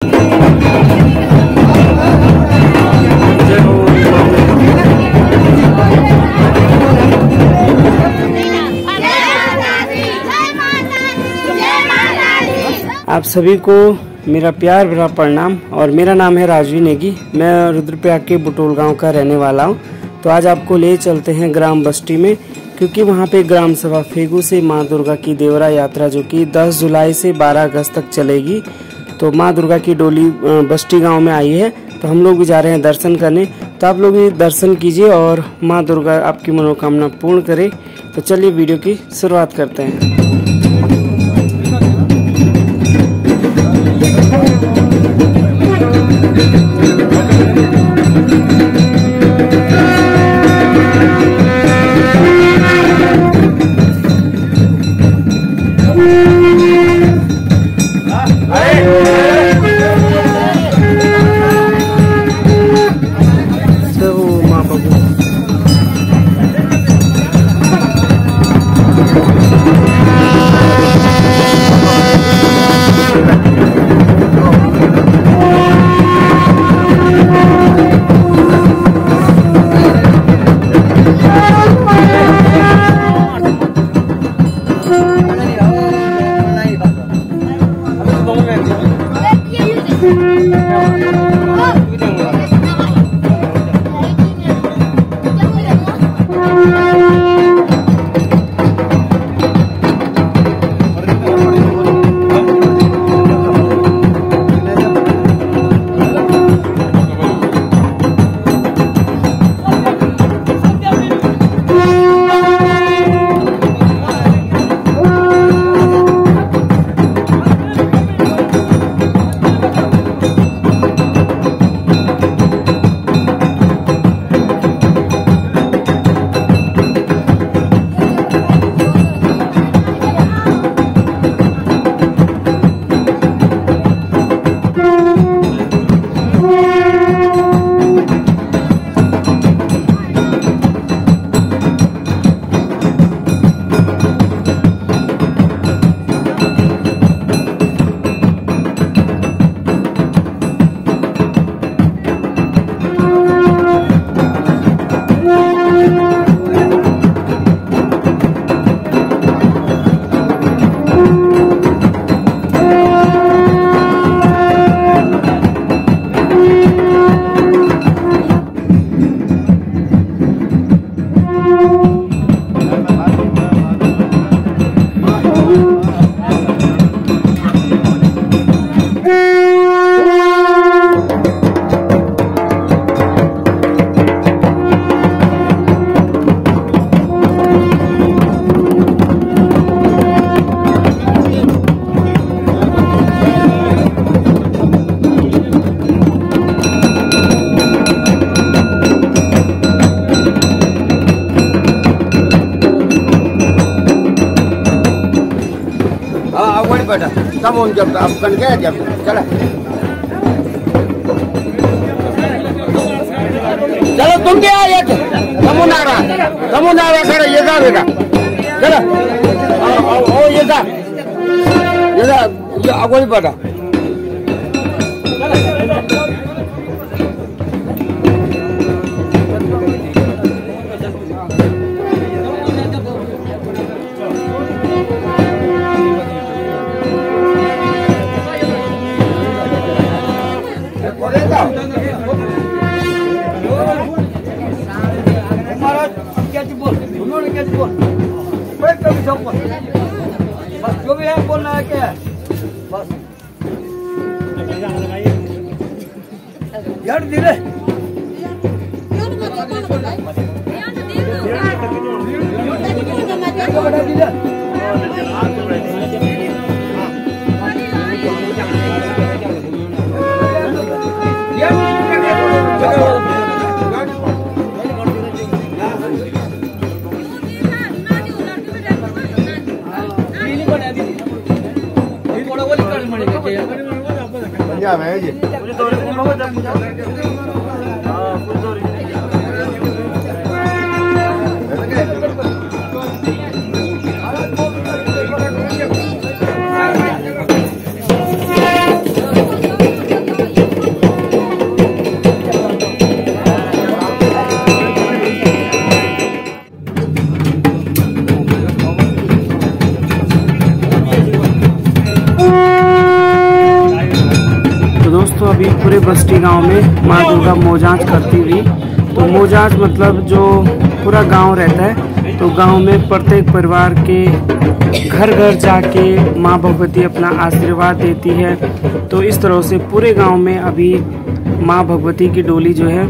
आप सभी को मेरा प्यार भरा प्रणाम और मेरा नाम है राजवी नेगी। मैं रुद्रप्रयाग के बुटोल गांव का रहने वाला हूं। तो आज आपको ले चलते हैं ग्राम बस्ती में, क्योंकि वहां पे ग्राम सभा फेगू से मां दुर्गा की देवरा यात्रा जो कि 10 जुलाई से 12 अगस्त तक चलेगी। तो मां दुर्गा की डोली बस्ती गांव में आई है, तो हम लोग भी जा रहे हैं दर्शन करने। तो आप लोग भी दर्शन कीजिए और मां दुर्गा आपकी मनोकामना पूर्ण करे। तो चलिए वीडियो की शुरुआत करते हैं। जब आप बन गए जब चला चलो तुम क्या ये समुनारा खड़ा ये जा बेटा चलो ओ ये जा ये आगो ही बेटा बस जो भी है बोलना है क्या बस यार धीरे पंजाब है जी दोस्तों अभी पूरे बस्ती गांव में माँ दुर्गा मोजांच करती हुई, तो मोजांच मतलब जो पूरा गांव रहता है, तो गांव में प्रत्येक परिवार के घर घर जाके माँ भगवती अपना आशीर्वाद देती है। तो इस तरह से पूरे गांव में अभी माँ भगवती की डोली जो है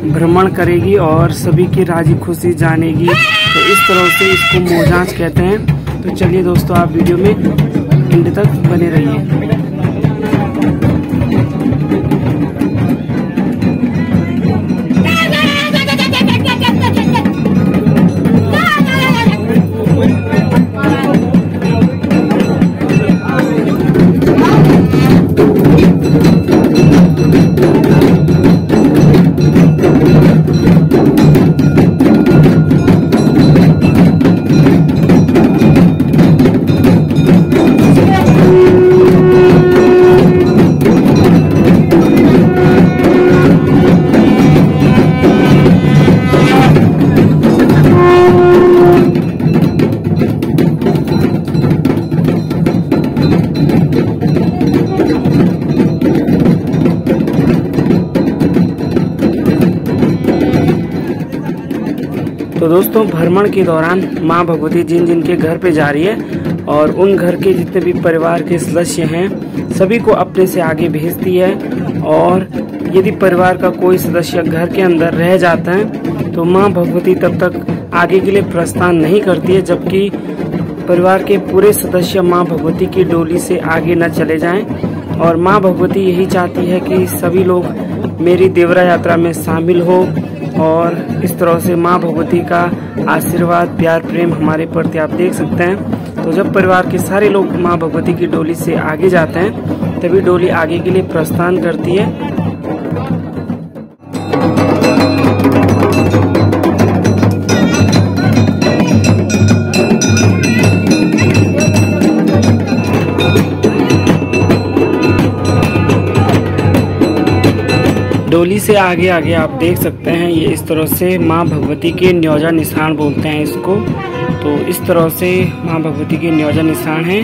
भ्रमण करेगी और सभी की राजी खुशी जानेगी। तो इस तरह से इसको मोजांच कहते हैं। तो चलिए दोस्तों, आप वीडियो में एंड तक बने रहिए। तो दोस्तों भ्रमण के दौरान माँ भगवती जिन जिन के घर पे जा रही है और उन घर के जितने भी परिवार के सदस्य हैं सभी को अपने से आगे भेजती है। और यदि परिवार का कोई सदस्य घर के अंदर रह जाता है तो माँ भगवती तब तक आगे के लिए प्रस्थान नहीं करती है, जबकि परिवार के पूरे सदस्य माँ भगवती की डोली से आगे न चले जाएं। और माँ भगवती यही चाहती है कि सभी लोग मेरी देवरा यात्रा में शामिल हो। और इस तरह से माँ भगवती का आशीर्वाद, प्यार, प्रेम हमारे प्रति आप देख सकते हैं। तो जब परिवार के सारे लोग माँ भगवती की डोली से आगे जाते हैं तभी डोली आगे के लिए प्रस्थान करती है। डोली से आगे आगे आप देख सकते हैं, ये इस तरह से माँ भगवती के न्योजा निशान बोलते हैं इसको। तो इस तरह से माँ भगवती के न्योजा निशान हैं।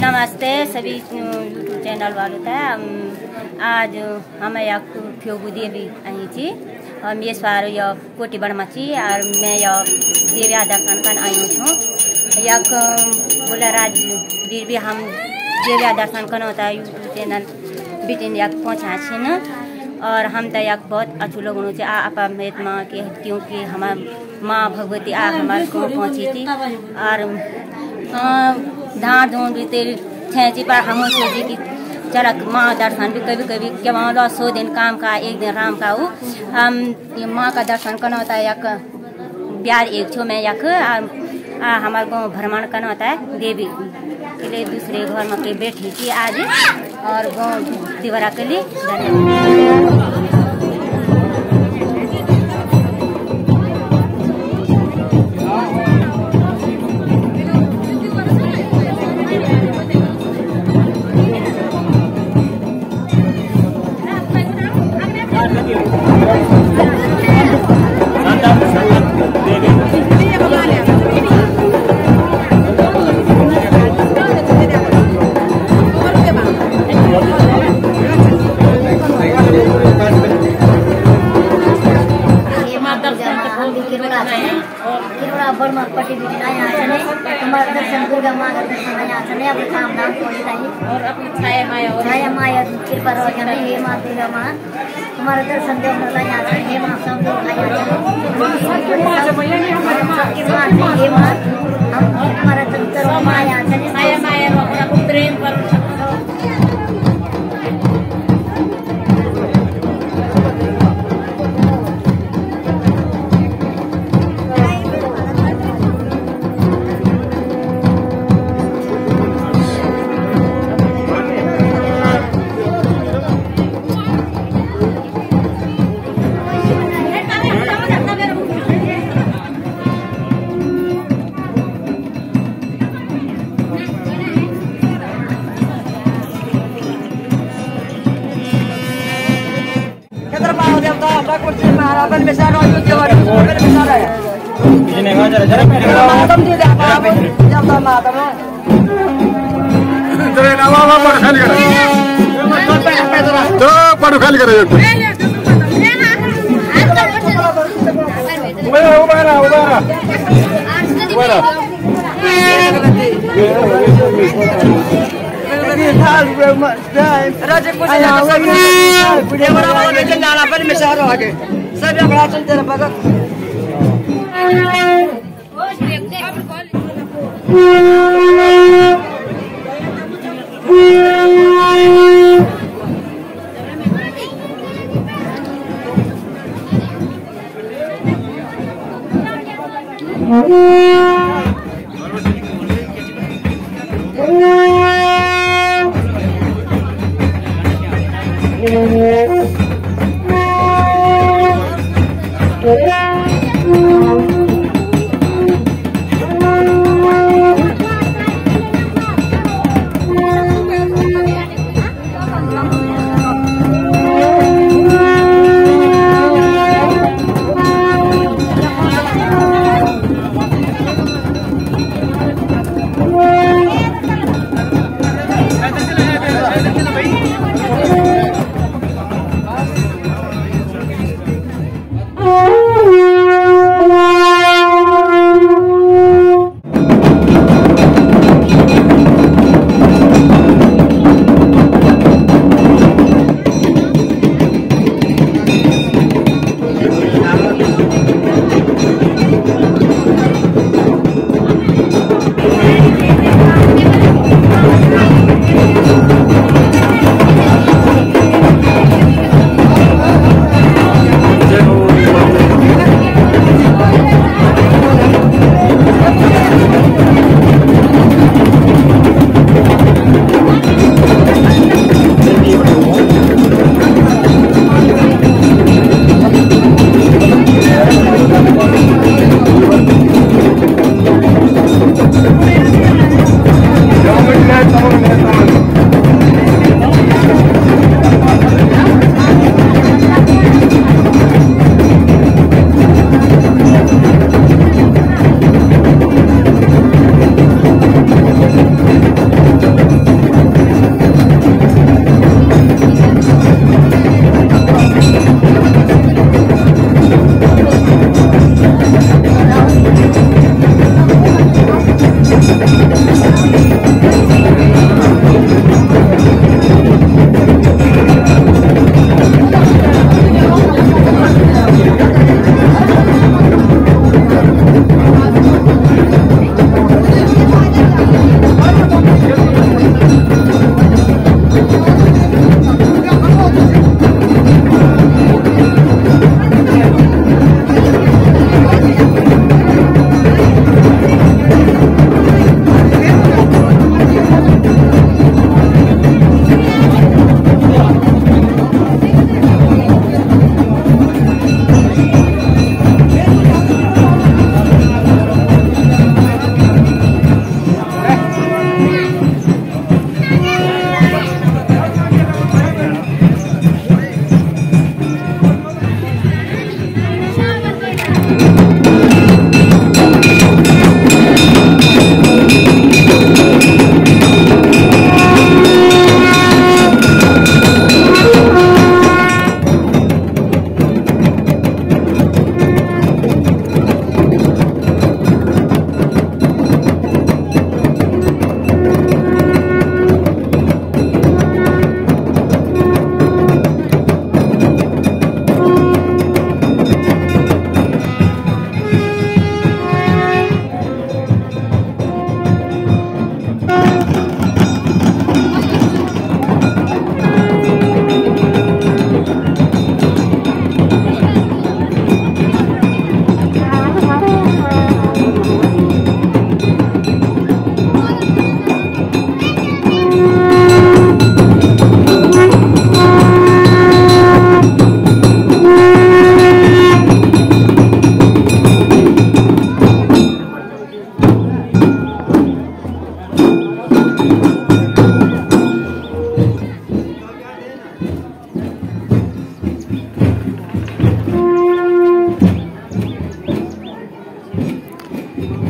नमस्ते सभी यूट्यूब चैनल वालों था। आज हमें या फ्योगु देवी आई थी और मैं स्वार या कोटी बड़मची और मैं या देविया दर्शन कर आई हूँ। यक बोला राज भी हम देविया दर्शन करना होता है यूट्यूब चैनल बिटिन यक पहुँचा छे न। और हम तो यक बहुत अच्छे लोगों से आप माँ के क्योंकि हमार माँ भगवती आ हमारे को पहुँची थी और धार धोन भी तेरी छेची पर हम सोची कि चरक माँ दर्शन भी कभी कभी क्या वहाँ 100 दिन काम का 1 दिन राम का हो। हम ये माँ का दर्शन करना होता है यक ब्यार एक छो में यक हमारे को भ्रमण करना होता है देवी के लिए दूसरे घर में के बैठी थी आज और गाँव दीवारा के लिए धन्यवाद। दुर्गा माँ का दर्शन यहाँ से अपने काम धाम और अपनी छाया माया कृपा रहो जाने। हे माँ दुर्गा माँ तुम्हारा दर्शन दे यहाँ से। हे माँ सब लोग हे माँ हम तुम्हारा दर्शन माँ यहाँ से छाया माया प्रेम करो। पाडू खाली करा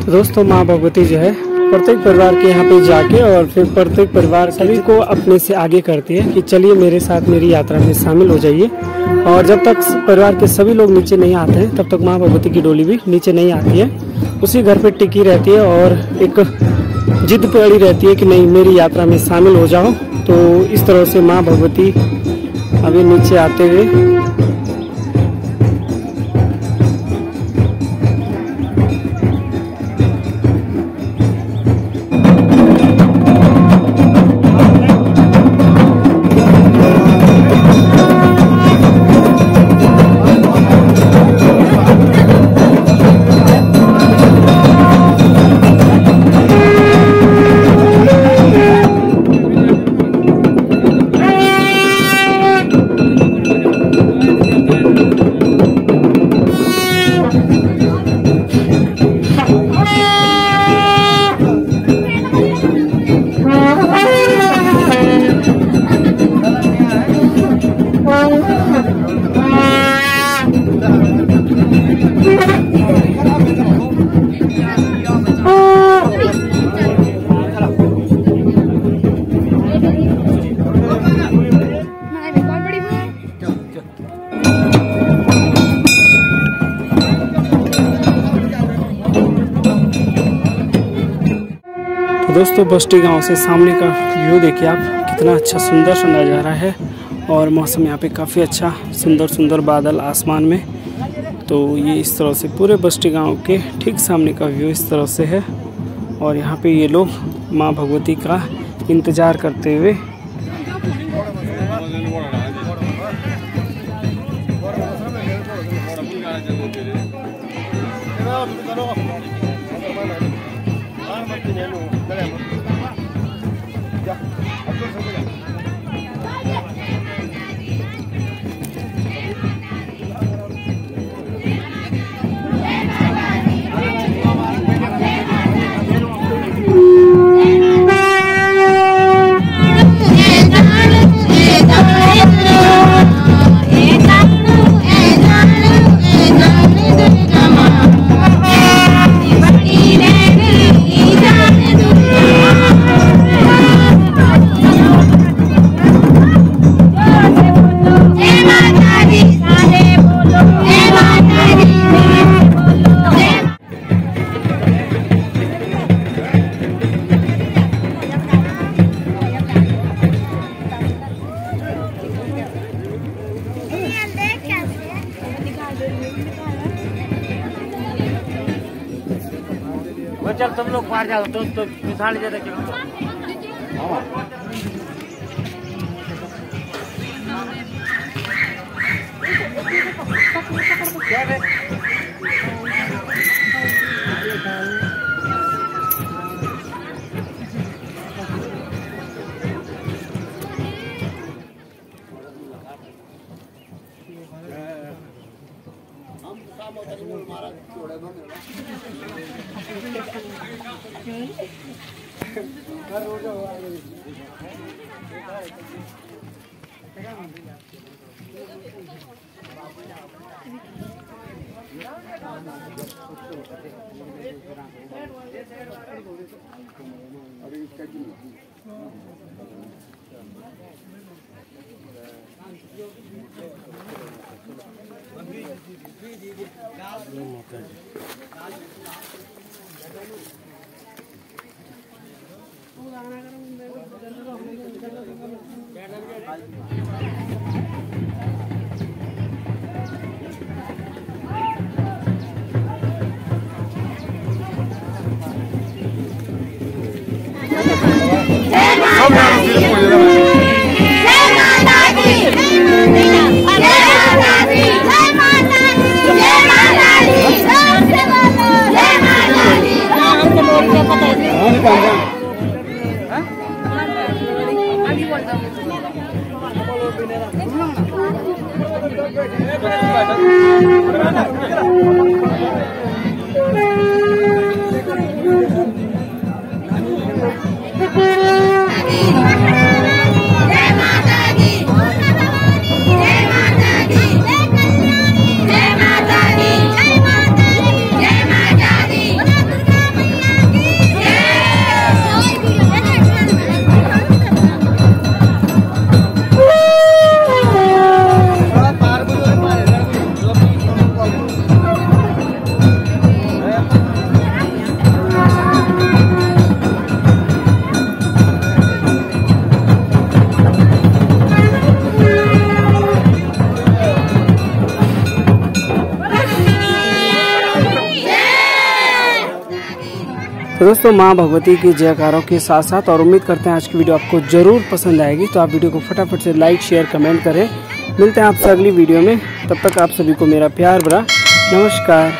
दोस्तों माँ भगवती जो है प्रत्येक परिवार के यहाँ पे जाके और फिर प्रत्येक परिवार सभी को अपने से आगे करती है कि चलिए मेरे साथ मेरी यात्रा में शामिल हो जाइए। और जब तक परिवार के सभी लोग नीचे नहीं आते हैं तब तक माँ भगवती की डोली भी नीचे नहीं आती है, उसी घर पे टिकी रहती है और एक जिद पड़ी रहती है कि नहीं मेरी यात्रा में शामिल हो जाओ। तो इस तरह से माँ भगवती अभी नीचे आते हुए दोस्तों बस्ती गांव से सामने का व्यू देखिए आप, कितना अच्छा सुंदर सा नज़ारा है। और मौसम यहाँ पे काफ़ी अच्छा, सुंदर सुंदर बादल आसमान में। तो ये इस तरह से पूरे बस्ती गांव के ठीक सामने का व्यू इस तरह से है। और यहाँ पे ये लोग माँ भगवती का इंतज़ार करते हुए चल तुम लोग बाहर जाओ तो किसान ले जाते चलो। तो दोस्तों माँ भगवती की जयकारों के साथ साथ और उम्मीद करते हैं आज की वीडियो आपको जरूर पसंद आएगी। तो आप वीडियो को फटाफट से लाइक शेयर कमेंट करें। मिलते हैं आपसे अगली वीडियो में, तब तक आप सभी को मेरा प्यार भरा नमस्कार।